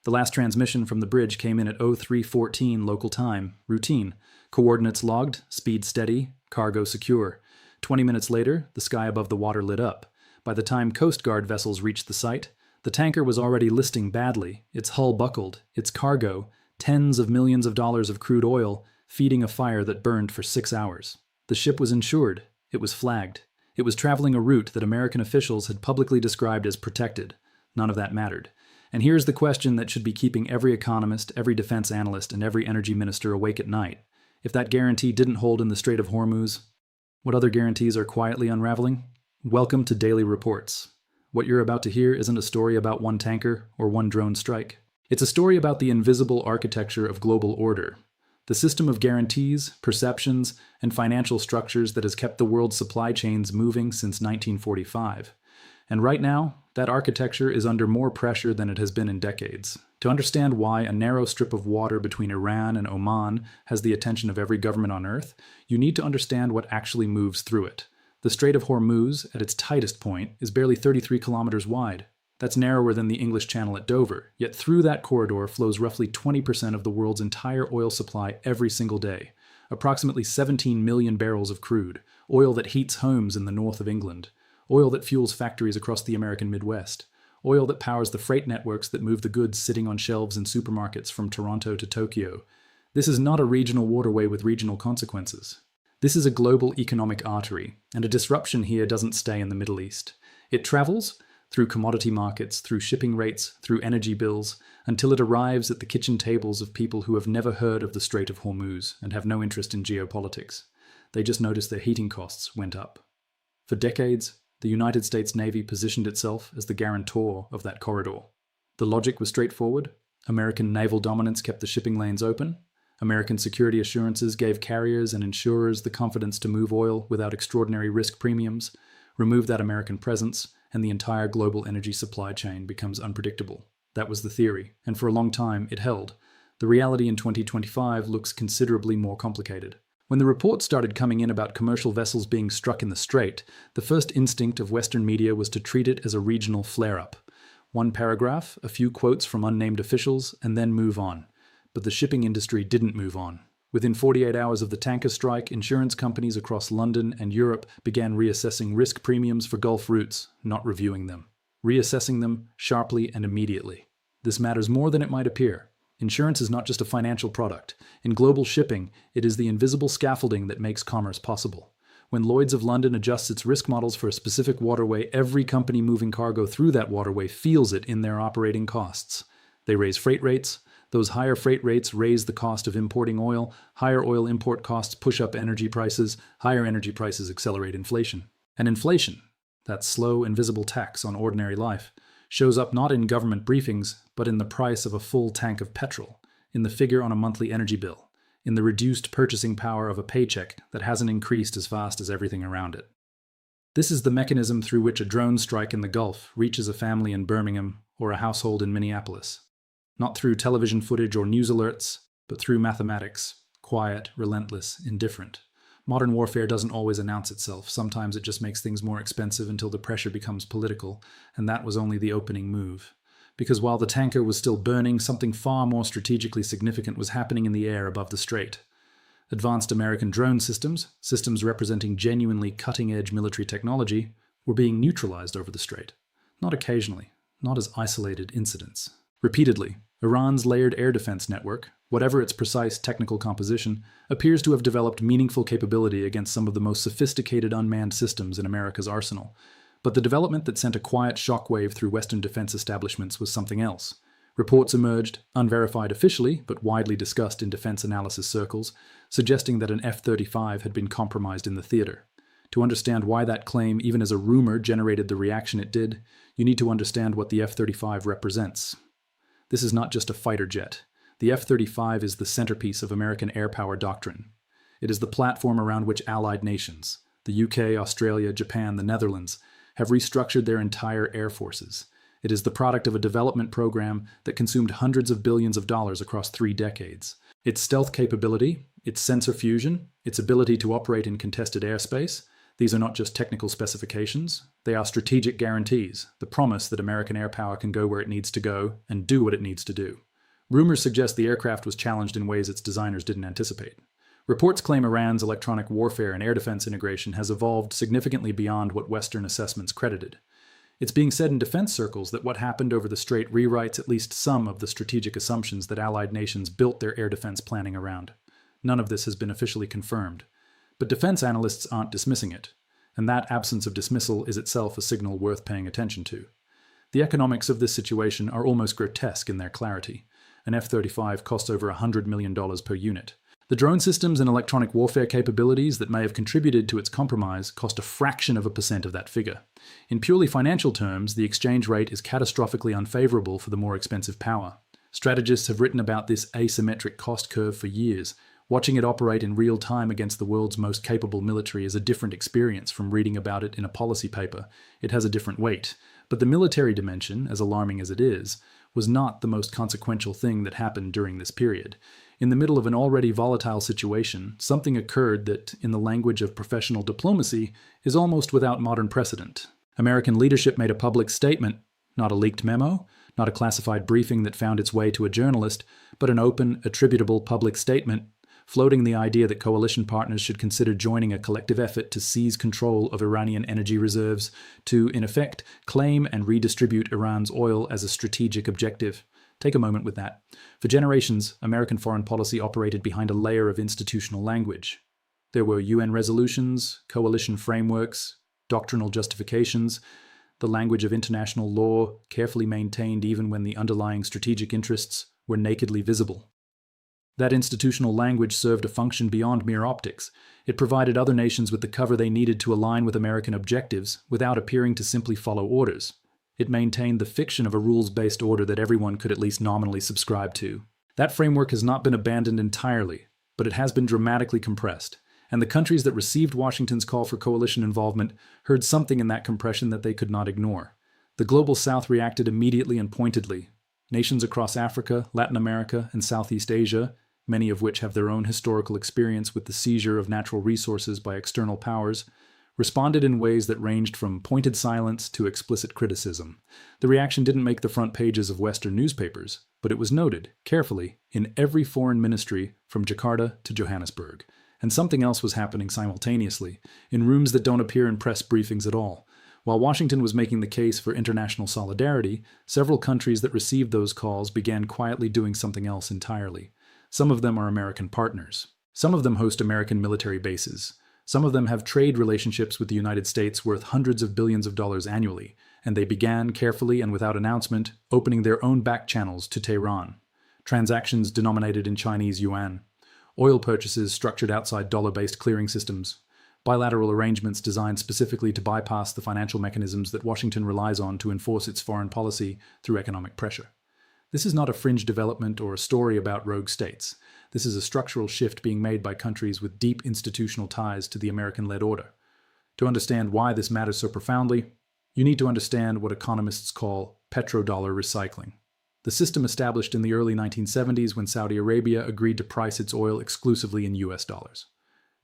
The last transmission from the bridge came in at 03:14 local time. Routine. Coordinates logged, speed steady, cargo secure. 20 minutes later, the sky above the water lit up. By the time Coast Guard vessels reached the site, the tanker was already listing badly, its hull buckled, its cargo, tens of millions of dollars of crude oil, feeding a fire that burned for 6 hours. The ship was insured. It was flagged. It was traveling a route that American officials had publicly described as protected. None of that mattered. And here's the question that should be keeping every economist, every defense analyst, and every energy minister awake at night. If that guarantee didn't hold in the Strait of Hormuz, what other guarantees are quietly unraveling? Welcome to Daily Reports. What you're about to hear isn't a story about one tanker or one drone strike. It's a story about the invisible architecture of global order. The system of guarantees, perceptions, and financial structures that has kept the world's supply chains moving since 1945. And right now, that architecture is under more pressure than it has been in decades. To understand why a narrow strip of water between Iran and Oman has the attention of every government on Earth, you need to understand what actually moves through it. The Strait of Hormuz, at its tightest point, is barely 33 kilometers wide. That's narrower than the English Channel at Dover, yet through that corridor flows roughly 20% of the world's entire oil supply every single day. Approximately 17 million barrels of crude, oil that heats homes in the north of England, oil that fuels factories across the American Midwest, oil that powers the freight networks that move the goods sitting on shelves in supermarkets from Toronto to Tokyo. This is not a regional waterway with regional consequences. This is a global economic artery, and a disruption here doesn't stay in the Middle East. It travels through commodity markets, through shipping rates, through energy bills, until it arrives at the kitchen tables of people who have never heard of the Strait of Hormuz and have no interest in geopolitics. They just notice their heating costs went up. For decades, the United States Navy positioned itself as the guarantor of that corridor. The logic was straightforward. American naval dominance kept the shipping lanes open. American security assurances gave carriers and insurers the confidence to move oil without extraordinary risk premiums. Remove that American presence, and the entire global energy supply chain becomes unpredictable. That was the theory, and for a long time it held. The reality in 2025 looks considerably more complicated. When the reports started coming in about commercial vessels being struck in the strait, the first instinct of Western media was to treat it as a regional flare-up. One paragraph, a few quotes from unnamed officials, and then move on. But the shipping industry didn't move on. Within 48 hours of the tanker strike, insurance companies across London and Europe began reassessing risk premiums for Gulf routes, not reviewing them. Reassessing them sharply and immediately. This matters more than it might appear. Insurance is not just a financial product. In global shipping, it is the invisible scaffolding that makes commerce possible. When Lloyd's of London adjusts its risk models for a specific waterway, every company moving cargo through that waterway feels it in their operating costs. They raise freight rates. Those higher freight rates raise the cost of importing oil. Higher oil import costs push up energy prices. Higher energy prices accelerate inflation. And inflation, that slow, invisible tax on ordinary life, shows up not in government briefings, but in the price of a full tank of petrol, in the figure on a monthly energy bill, in the reduced purchasing power of a paycheck that hasn't increased as fast as everything around it. This is the mechanism through which a drone strike in the Gulf reaches a family in Birmingham or a household in Minneapolis. Not through television footage or news alerts, but through mathematics, quiet, relentless, indifferent. Modern warfare doesn't always announce itself. Sometimes it just makes things more expensive until the pressure becomes political, and that was only the opening move. Because while the tanker was still burning, something far more strategically significant was happening in the air above the strait. Advanced American drone systems, systems representing genuinely cutting-edge military technology, were being neutralized over the strait. Not occasionally, not as isolated incidents. Repeatedly, Iran's layered air defense network, whatever its precise technical composition, appears to have developed meaningful capability against some of the most sophisticated unmanned systems in America's arsenal. But the development that sent a quiet shockwave through Western defense establishments was something else. Reports emerged, unverified officially, but widely discussed in defense analysis circles, suggesting that an F-35 had been compromised in the theater. To understand why that claim, even as a rumor, generated the reaction it did, you need to understand what the F-35 represents. This is not just a fighter jet. The F-35 is the centerpiece of American air power doctrine. It is the platform around which allied nations, the UK, Australia, Japan, the Netherlands, have restructured their entire air forces. It is the product of a development program that consumed hundreds of billions of dollars across 3 decades. Its stealth capability, its sensor fusion, its ability to operate in contested airspace, These are not just technical specifications, they are strategic guarantees, the promise that American air power can go where it needs to go and do what it needs to do. Rumors suggest the aircraft was challenged in ways its designers didn't anticipate. Reports claim Iran's electronic warfare and air defense integration has evolved significantly beyond what Western assessments credited. It's being said in defense circles that what happened over the Strait rewrites at least some of the strategic assumptions that Allied nations built their air defense planning around. None of this has been officially confirmed. But defense analysts aren't dismissing it, and that absence of dismissal is itself a signal worth paying attention to. The economics of this situation are almost grotesque in their clarity. An F-35 costs over $100 million per unit. The drone systems and electronic warfare capabilities that may have contributed to its compromise cost a fraction of a percent of that figure. In purely financial terms, the exchange rate is catastrophically unfavorable for the more expensive power. Strategists have written about this asymmetric cost curve for years. Watching it operate in real time against the world's most capable military is a different experience from reading about it in a policy paper. It has a different weight. But the military dimension, as alarming as it is, was not the most consequential thing that happened during this period. In the middle of an already volatile situation, something occurred that, in the language of professional diplomacy, is almost without modern precedent. American leadership made a public statement, not a leaked memo, not a classified briefing that found its way to a journalist, but an open, attributable public statement, floating the idea that coalition partners should consider joining a collective effort to seize control of Iranian energy reserves, to, in effect, claim and redistribute Iran's oil as a strategic objective. Take a moment with that. For generations, American foreign policy operated behind a layer of institutional language. There were UN resolutions, coalition frameworks, doctrinal justifications, the language of international law, carefully maintained even when the underlying strategic interests were nakedly visible. That institutional language served a function beyond mere optics. It provided other nations with the cover they needed to align with American objectives without appearing to simply follow orders. It maintained the fiction of a rules-based order that everyone could at least nominally subscribe to. That framework has not been abandoned entirely, but it has been dramatically compressed, and the countries that received Washington's call for coalition involvement heard something in that compression that they could not ignore. The Global South reacted immediately and pointedly. Nations across Africa, Latin America, and Southeast Asia, many of which have their own historical experience with the seizure of natural resources by external powers, responded in ways that ranged from pointed silence to explicit criticism. The reaction didn't make the front pages of Western newspapers, but it was noted, carefully, in every foreign ministry from Jakarta to Johannesburg. And something else was happening simultaneously, in rooms that don't appear in press briefings at all. While Washington was making the case for international solidarity, several countries that received those calls began quietly doing something else entirely. Some of them are American partners. Some of them host American military bases. Some of them have trade relationships with the United States worth hundreds of billions of dollars annually, and they began, carefully and without announcement, opening their own back channels to Tehran. Transactions denominated in Chinese yuan. Oil purchases structured outside dollar-based clearing systems. Bilateral arrangements designed specifically to bypass the financial mechanisms that Washington relies on to enforce its foreign policy through economic pressure. This is not a fringe development or a story about rogue states. This is a structural shift being made by countries with deep institutional ties to the American-led order. To understand why this matters so profoundly, you need to understand what economists call petrodollar recycling. The system established in the early 1970s when Saudi Arabia agreed to price its oil exclusively in US dollars.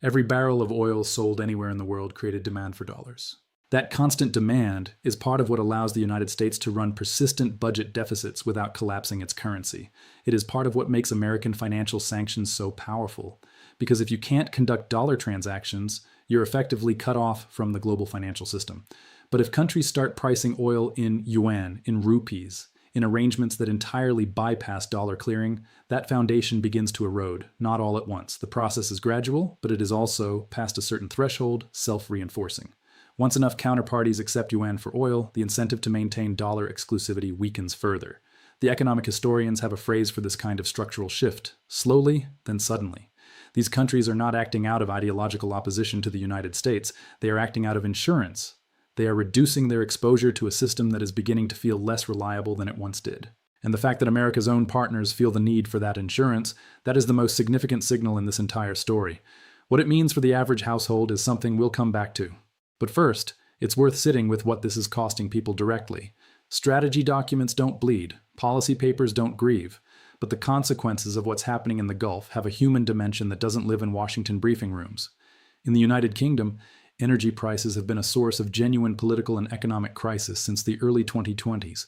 Every barrel of oil sold anywhere in the world created demand for dollars. That constant demand is part of what allows the United States to run persistent budget deficits without collapsing its currency. It is part of what makes American financial sanctions so powerful. Because if you can't conduct dollar transactions, you're effectively cut off from the global financial system. But if countries start pricing oil in yuan, in rupees, in arrangements that entirely bypass dollar clearing, that foundation begins to erode, not all at once. The process is gradual, but it is also, past a certain threshold, self-reinforcing. Once enough counterparties accept yuan for oil, the incentive to maintain dollar exclusivity weakens further. The economic historians have a phrase for this kind of structural shift: slowly, then suddenly. These countries are not acting out of ideological opposition to the United States. They are acting out of insurance. They are reducing their exposure to a system that is beginning to feel less reliable than it once did. And the fact that America's own partners feel the need for that insurance, that is the most significant signal in this entire story. What it means for the average household is something we'll come back to. But first, it's worth sitting with what this is costing people directly. Strategy documents don't bleed, policy papers don't grieve, but the consequences of what's happening in the Gulf have a human dimension that doesn't live in Washington briefing rooms. In the United Kingdom, Energy prices have been a source of genuine political and economic crisis since the early 2020s.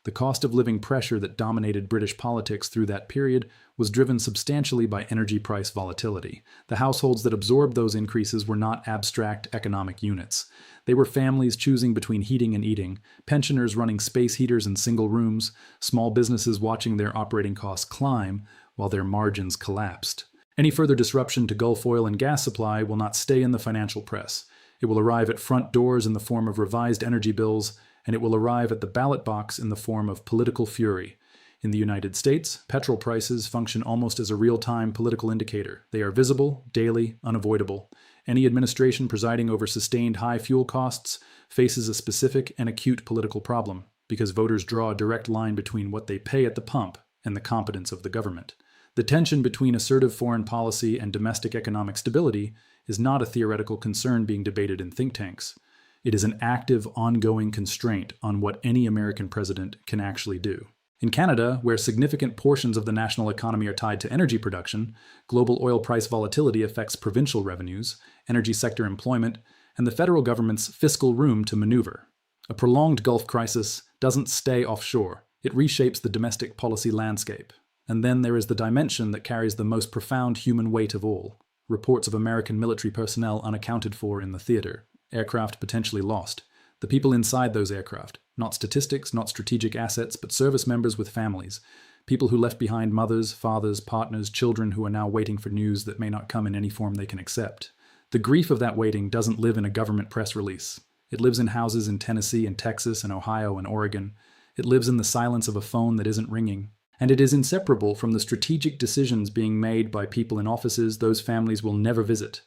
The cost of living pressure that dominated British politics through that period was driven substantially by energy price volatility. The households that absorbed those increases were not abstract economic units. They were families choosing between heating and eating, pensioners running space heaters in single rooms, small businesses watching their operating costs climb while their margins collapsed. Any further disruption to Gulf oil and gas supply will not stay in the financial press. It will arrive at front doors in the form of revised energy bills, and it will arrive at the ballot box in the form of political fury. In the United States, petrol prices function almost as a real-time political indicator. They are visible, daily, unavoidable. Any administration presiding over sustained high fuel costs faces a specific and acute political problem, because voters draw a direct line between what they pay at the pump and the competence of the government. The tension between assertive foreign policy and domestic economic stability is not a theoretical concern being debated in think tanks. It is an active, ongoing constraint on what any American president can actually do. In Canada, where significant portions of the national economy are tied to energy production, global oil price volatility affects provincial revenues, energy sector employment, and the federal government's fiscal room to maneuver. A prolonged Gulf crisis doesn't stay offshore. It reshapes the domestic policy landscape. And then there is the dimension that carries the most profound human weight of all: reports of American military personnel unaccounted for in the theater. Aircraft potentially lost. The people inside those aircraft. Not statistics, not strategic assets, but service members with families. People who left behind mothers, fathers, partners, children who are now waiting for news that may not come in any form they can accept. The grief of that waiting doesn't live in a government press release. It lives in houses in Tennessee and Texas and Ohio and Oregon. It lives in the silence of a phone that isn't ringing. And it is inseparable from the strategic decisions being made by people in offices those families will never visit.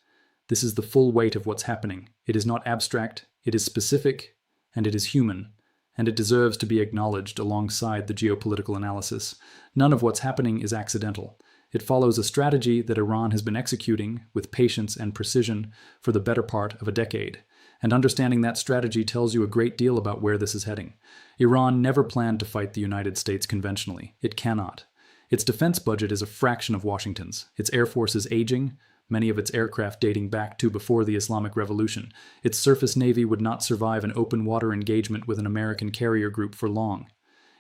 This is the full weight of what's happening. It is not abstract, it is specific, and it is human, and it deserves to be acknowledged alongside the geopolitical analysis. None of what's happening is accidental. It follows a strategy that Iran has been executing with patience and precision for the better part of a decade. And understanding that strategy tells you a great deal about where this is heading. Iran never planned to fight the United States conventionally. It cannot. Its defense budget is a fraction of Washington's. Its air force is aging, many of its aircraft dating back to before the Islamic Revolution. Its surface navy would not survive an open water engagement with an American carrier group for long.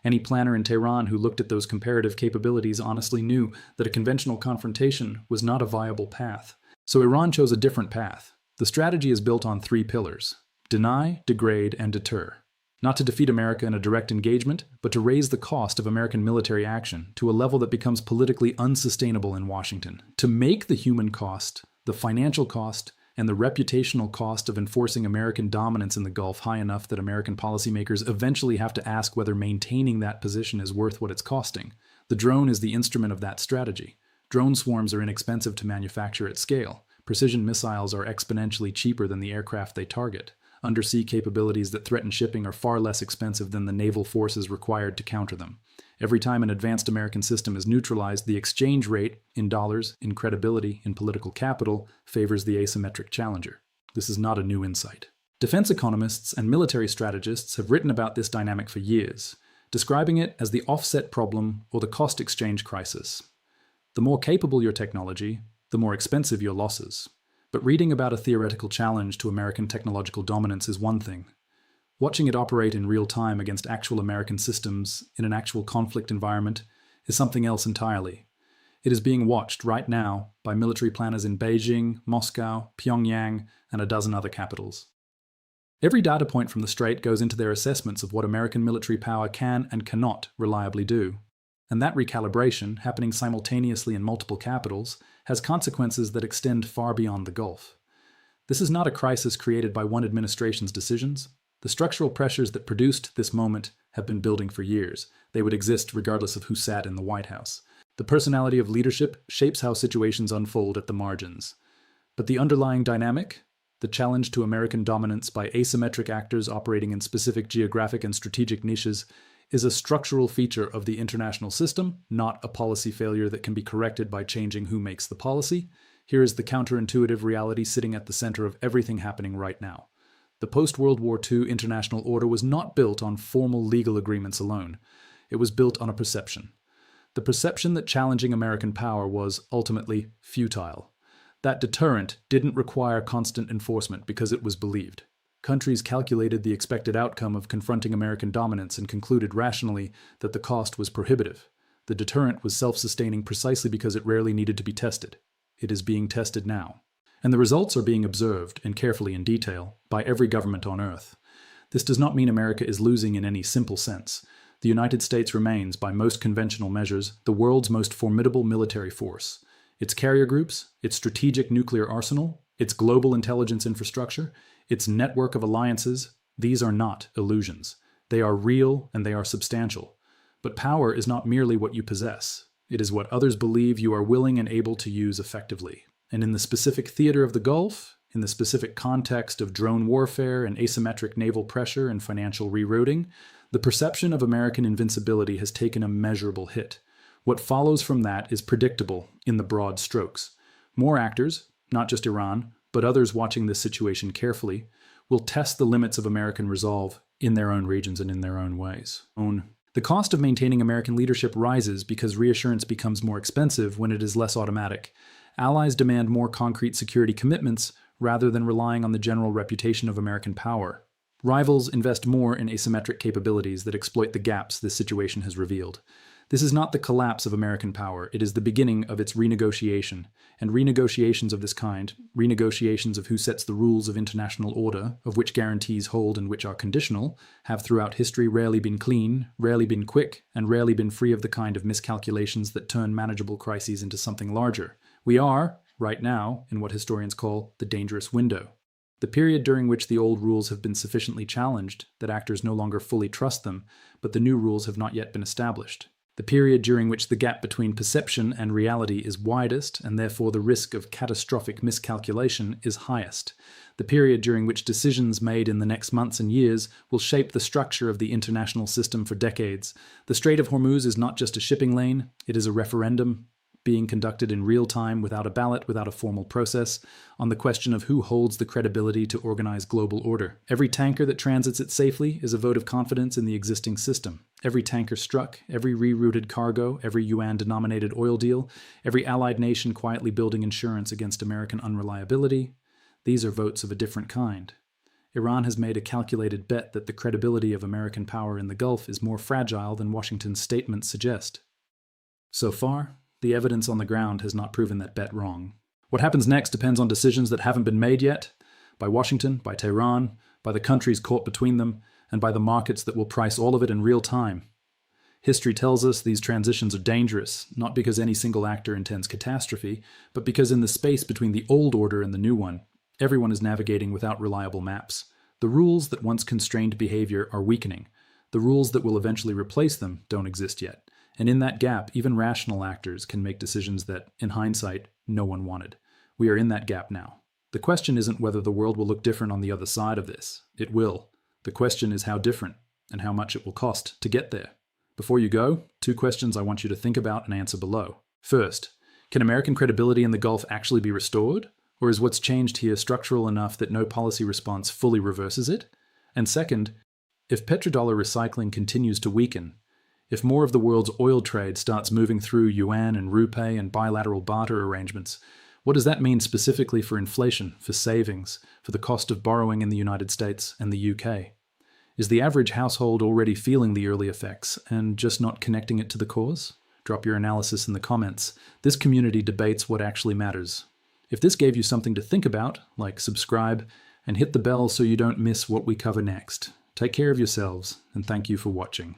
Any planner in Tehran who looked at those comparative capabilities honestly knew that a conventional confrontation was not a viable path. So Iran chose a different path. The strategy is built on 3 pillars: deny, degrade, and deter. Not to defeat America in a direct engagement, but to raise the cost of American military action to a level that becomes politically unsustainable in Washington. To make the human cost, the financial cost, and the reputational cost of enforcing American dominance in the Gulf high enough that American policymakers eventually have to ask whether maintaining that position is worth what it's costing. The drone is the instrument of that strategy. Drone swarms are inexpensive to manufacture at scale. Precision missiles are exponentially cheaper than the aircraft they target. Undersea capabilities that threaten shipping are far less expensive than the naval forces required to counter them. Every time an advanced American system is neutralized, the exchange rate, in dollars, in credibility, in political capital, favors the asymmetric challenger. This is not a new insight. Defense economists and military strategists have written about this dynamic for years, describing it as the offset problem or the cost exchange crisis. The more capable your technology, the more expensive your losses. But reading about a theoretical challenge to American technological dominance is one thing. Watching it operate in real time against actual American systems in an actual conflict environment is something else entirely. It is being watched right now by military planners in Beijing, Moscow, Pyongyang, and a dozen other capitals. Every data point from the Strait goes into their assessments of what American military power can and cannot reliably do. And that recalibration, happening simultaneously in multiple capitals, has consequences that extend far beyond the Gulf. This is not a crisis created by one administration's decisions. The structural pressures that produced this moment have been building for years. They would exist regardless of who sat in the White House. The personality of leadership shapes how situations unfold at the margins. But the underlying dynamic, the challenge to American dominance by asymmetric actors operating in specific geographic and strategic niches, is a structural feature of the international system, not a policy failure that can be corrected by changing who makes the policy. Here is the counterintuitive reality sitting at the center of everything happening right now. The post-World War II international order was not built on formal legal agreements alone. It was built on a perception. The perception that challenging American power was ultimately futile. That deterrent didn't require constant enforcement because it was believed. Countries calculated the expected outcome of confronting American dominance and concluded rationally that the cost was prohibitive. The deterrent was self-sustaining precisely because it rarely needed to be tested. It is being tested now. And the results are being observed, and carefully in detail, by every government on Earth. This does not mean America is losing in any simple sense. The United States remains, by most conventional measures, the world's most formidable military force. Its carrier groups, its strategic nuclear arsenal, its global intelligence infrastructure, its network of alliances, these are not illusions. They are real and they are substantial. But power is not merely what you possess. It is what others believe you are willing and able to use effectively. And in the specific theater of the Gulf, in the specific context of drone warfare and asymmetric naval pressure and financial rerouting, the perception of American invincibility has taken a measurable hit. What follows from that is predictable in the broad strokes. More actors, not just Iran, but others watching this situation carefully, will test the limits of American resolve in their own regions and in their own ways. The cost of maintaining American leadership rises because reassurance becomes more expensive when it is less automatic. Allies demand more concrete security commitments rather than relying on the general reputation of American power. Rivals invest more in asymmetric capabilities that exploit the gaps this situation has revealed. This is not the collapse of American power, it is the beginning of its renegotiation. And renegotiations of this kind, renegotiations of who sets the rules of international order, of which guarantees hold and which are conditional, have throughout history rarely been clean, rarely been quick, and rarely been free of the kind of miscalculations that turn manageable crises into something larger. We are, right now, in what historians call the dangerous window. The period during which the old rules have been sufficiently challenged that actors no longer fully trust them, but the new rules have not yet been established. The period during which the gap between perception and reality is widest, and therefore the risk of catastrophic miscalculation is highest. The period during which decisions made in the next months and years will shape the structure of the international system for decades. The Strait of Hormuz is not just a shipping lane, it is a referendum being conducted in real time without a ballot, without a formal process, on the question of who holds the credibility to organize global order. Every tanker that transits it safely is a vote of confidence in the existing system. Every tanker struck, every rerouted cargo, every yuan-denominated oil deal, every allied nation quietly building insurance against American unreliability, these are votes of a different kind. Iran has made a calculated bet that the credibility of American power in the Gulf is more fragile than Washington's statements suggest. So far, the evidence on the ground has not proven that bet wrong. What happens next depends on decisions that haven't been made yet, by Washington, by Tehran, by the countries caught between them, and by the markets that will price all of it in real time. History tells us these transitions are dangerous, not because any single actor intends catastrophe, but because in the space between the old order and the new one, everyone is navigating without reliable maps. The rules that once constrained behavior are weakening. The rules that will eventually replace them don't exist yet. And in that gap, even rational actors can make decisions that, in hindsight, no one wanted. We are in that gap now. The question isn't whether the world will look different on the other side of this. It will. The question is how different, and how much it will cost to get there. Before you go, 2 questions I want you to think about and answer below. First, can American credibility in the Gulf actually be restored? Or is what's changed here structural enough that no policy response fully reverses it? And second, if petrodollar recycling continues to weaken, if more of the world's oil trade starts moving through yuan and rupee and bilateral barter arrangements, what does that mean specifically for inflation, for savings, for the cost of borrowing in the United States and the UK? Is the average household already feeling the early effects and just not connecting it to the cause? Drop your analysis in the comments. This community debates what actually matters. If this gave you something to think about, like subscribe and hit the bell so you don't miss what we cover next. Take care of yourselves, and thank you for watching.